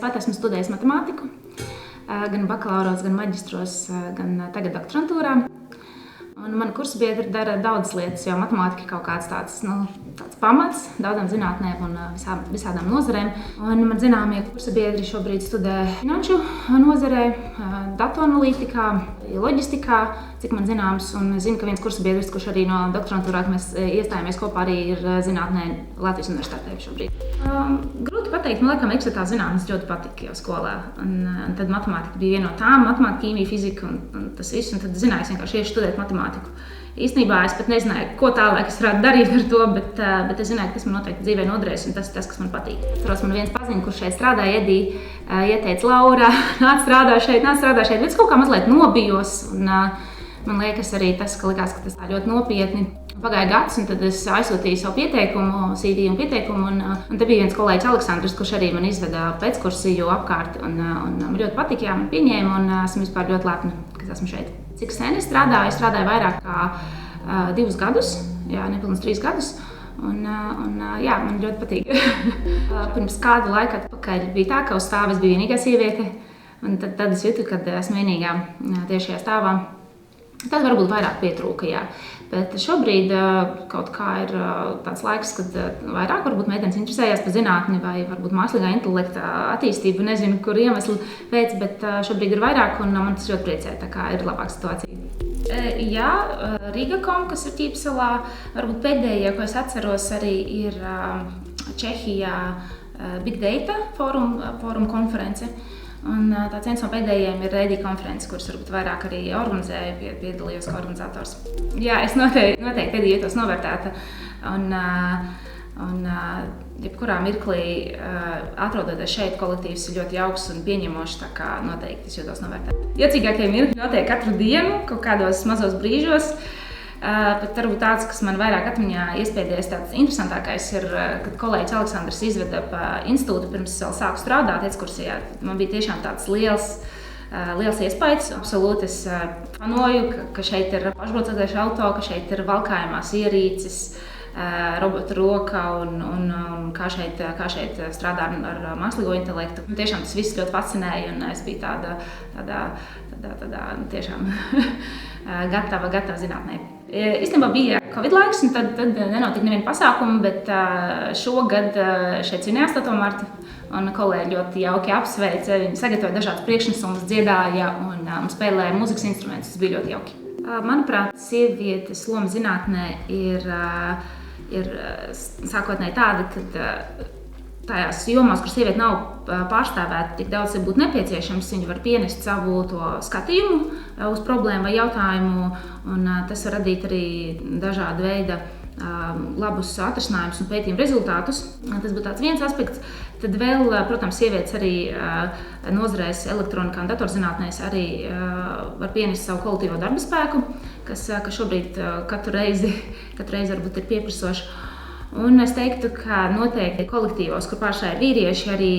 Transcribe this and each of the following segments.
pat esmu studējis matemātiku, gan bakalauros, gan maģistros, gan tagad doktorantūrā. Un mani kursabiedri dara daudzas lietas, jo matemātika ir kaut kāds tāds pamats daudzām zinātnēm un visādām nozarēm. Un man zināmie kursabiedri šobrīd studē finanšu nozarē, datoranalītikā, loģistikā, cik man zināms. Un zinu, ka viens kursabiedris, kurš arī no doktorantūrā, mēs iestājāmies kopā, arī ir zinātnē Latvijas universitātē šobrīd. Grūti pateikt, man laikam eksaktā zinātnes ļoti patika jau skolā. Un tad matemātika bija viena no tām, matemātika, ķīmija, fizika un tas viss. Un tad zināju, es vienkārši iešu studēt matemātiku. Īstenībā es pat nezināju, ko tālāk es varētu darīt ar to, bet es zināju, ka tas man noteikti dzīvē noderēs un tas ir tas, kas man patīk. Turos man viens paziņa, kurš šeit strādāja, ieteica Laura, nāc strādā šeit, bet es kaut kā mazliet nobijos. Un, man liekas arī tas, ka likās, ka tas tā ļoti nopietni. Pagāja gads, un tad es aizsūtīju savu pieteikumu, CV un pieteikumu, un te bija viens kolēģis Aleksandrs, kurš arī man izveda pēckursiju apkārt, un man ļoti patika, jā, man pieņēma, un esmu vispār ļoti lepna, ka esmu šeit. Cik sen es strādāju? Es strādāju vairāk kā 2 gadus, jā, nepilnus 3 gadus, un jā, man ļoti patīk. Pirms kādu laiku atpakaļ bija tā, ka uz stāva es biju vienīgā sieviete, un tad es jūtu, kad esmu vienīgā tieši šajā stāvā. Tad varbūt vairāk pietrūka, jā. Bet šobrīd kaut kā ir tāds laiks, kad vairāk varbūt meitenes interesējās par zinātni vai varbūt mākslīgā intelekta attīstību, nezinu, kur iemeslu pēc, bet šobrīd ir vairāk un man tas ļoti priecē, tā kā ir labāka situācija. Jā, Rigakom, kas ir Ķīpselā, varbūt pēdējie, ko es atceros, arī ir Čehijā Big Data fórum konference. Un tāds viens no pēdējiem ir Ready konference, kuras varbūt vairāk arī organizēju, piedalījos kā organizators. Jā, es noteikti jūtos novērtēta un jebkurā mirklī atrodoties šeit, kolektīvs ir ļoti jauks un pieņemošs, tā kā noteikti es jūtos novērtēta. Jocīgākie mirkļi notiek katru dienu, kaut kādos mazos brīžos. Bet varbūt tāds, kas man vairāk atmiņā iespēdējies, tāds interesantākais ir, kad kolēģis Aleksandrs izveda pa institūtu pirms vēl sāku strādāt ekskursijā. Man bija tiešām tāds liels iespējas. Absolūti es panoju, ka šeit ir pašbraucošais auto, ka šeit ir valkājumās ierīces, robota roka un kā šeit strādā ar mākslīgo intelektu. Tiešām tas viss ļoti fascinēja un es biju tādā tiešām gatava zinātnē. Īstenībā bija Covid laiks, un tad nenotika neviena pasākuma, bet šogad šeit svinējās 8. marta, un kolēģi ļoti jauki apsveica. Viņi sagatavoja dažādas priekšnesumus, dziedāja un spēlēja mūzikas instrumentus. Tas bija ļoti jauki. Manuprāt, sievietes loma zinātnē ir sākotnēji tāda, ka tajās jomās, kur sieviete nav pārstāvēta tik daudz, būtu nepieciešams, viņa var pienest savu to skatījumu uz problēmu vai jautājumu, un tas var radīt arī dažāda veida labus atrisinājumus un pētījumu rezultātus. Tas būtu tāds viens aspekts. Tad vēl, protams, sievietes arī nozarēs elektronikā un datorzinātnēs arī var pienest savu kvalitīvo darba spēku, kas šobrīd katru reizi varbūt ir pieprasoši. Un es teiktu, ka noteikti kolektīvos, kur pārstāv ir vīrieši, arī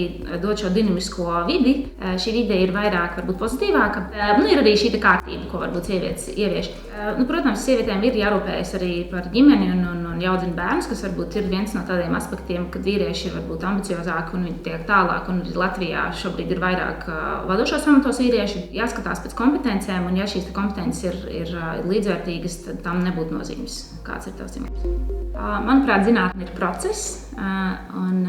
dod šo dinamisko vidi. Šī vide ir vairāk varbūt pozitīvāka. Ir arī šī kārtība, ko varbūt sievietes ievieš. Protams, sievietēm ir jārūpējas arī par ģimeni un jāaudzina bērnus, kas varbūt ir viens no tādiem aspektiem, kad vīrieši ir varbūt ambiciozāki un viņi tiek tālāk. Un Latvijā šobrīd ir vairāk vadošos amatos vīrieši. Jāskatās pēc kompetencēm, un ja šīs kompetences ir līdzvērtīgas, tad tam nebūtu nozīmes, kāds ir tavs zīmējums. Manuprāt, zinātne ir process, un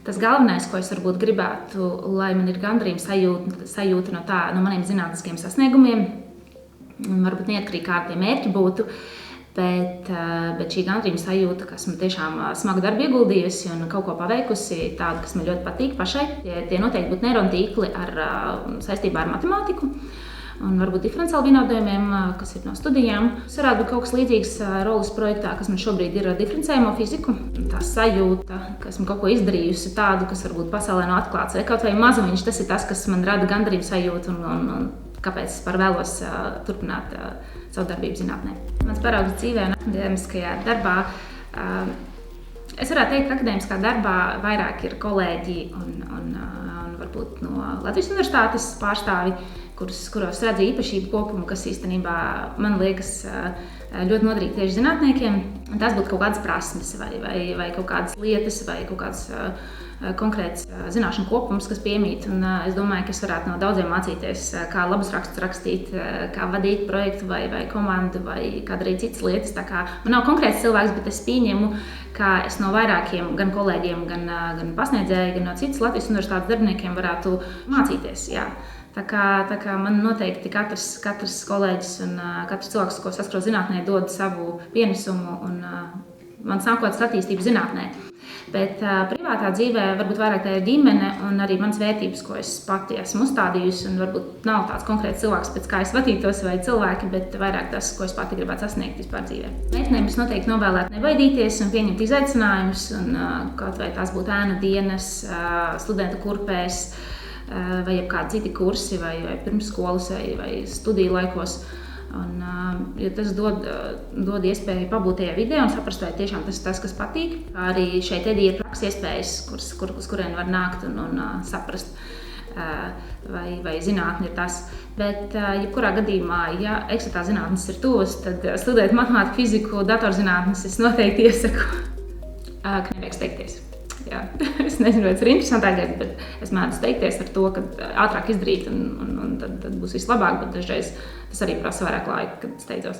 tas galvenais, ko es varbūt gribētu, lai man ir gandarījuma sajūta no maniem zinātniskiem sasniegumiem, varbūt neatkarīgi kādi tie mērķi būtu, bet šī gandarījuma sajūta, ka esmu tiešām smagu darbu ieguldījusi un kaut ko paveikusi, tāda, kas man ļoti patīk pašai, tie noteikti būtu neironu tīkli saistībā ar matemātiku. Un varbūt diferenciāli vienādojumiem, kas ir no studijām. Tas varētu būt kaut kas līdzīgs roles projektā, kas man šobrīd ir diferencējumu fiziku. Tā sajūta, ka esmu kaut ko izdarījusi tādu, kas varbūt pasaulē nav atklāts, vai kaut vai mazumiņš, tas ir tas, kas man rada gandarījumu sajūtu un kāpēc es vēlos turpināt savu darbību zinātnē. Mans paraugs dzīvē un akadēmiskajā darbā. Es varētu teikt, ka akadēmiskā darbā vairāk ir kolēģi un varbūt no Latvijas universitātes pārstāvi, kuros redzu īpašību kopumu, kas īstenībā man liekas ļoti noderīgi tieši zinātniekiem. Tas būtu kaut kādas prasmes vai kaut kādas lietas vai kaut kādas konkrēts zināšanu kopums, kas piemīt. Un es domāju, ka es varētu no daudziem mācīties, kā labus rakstus rakstīt, kā vadīt projektu vai komandu vai kā darīt citas lietas. Tā kā man nav konkrēts cilvēks, bet es pieņemu, ka es no vairākiem gan kolēģiem, gan pasniedzēju, gan no citas Latvijas universitātes darbiniekiem varētu mācīties. Jā. Tā kā man noteikti katrs kolēģis un katrs cilvēks, ko saskaros zinātnē, dod savu pienesumu un mans nākotnes attīstību zinātnē. Bet privātā dzīvē varbūt vairāk tā ir ģimene un arī manas vērtības, ko es pati esmu uzstādījusi. Un varbūt nav tāds konkrēts cilvēks, pēc kā es vadītos vai cilvēki, bet vairāk tas, ko es pati gribētu sasniegt vispār dzīvē. Meitenēm es noteikti novēlētu nebaidīties un pieņemt izaicinājumus, un kaut vai tās būtu ēnu dienas, studentu kurpēs, vai kādi citi kursi, vai pirmsskolas, vai studiju laikos. Un, ja tas dod iespēju pabūt tajā vidē un saprast, vai tiešām tas ir tas, kas patīk. Arī šeit ir prakses iespējas, uz kuriem var nākt un saprast, vai zinātne ir tas. Bet, jebkurā gadījumā, ja eksaktā zinātnes ir tuvas, tad studēt matemātiku, fiziku, datorzinātnes es noteikti iesaku, ka nevajag steigties. Jā. Es nezinu, vai tas ir interesantākais, bet es mēdzu steigties ar to, ka ātrāk izdarīt un tad būs vislabāk, bet dažreiz tas arī prasa vairāk laika, kad steidzos.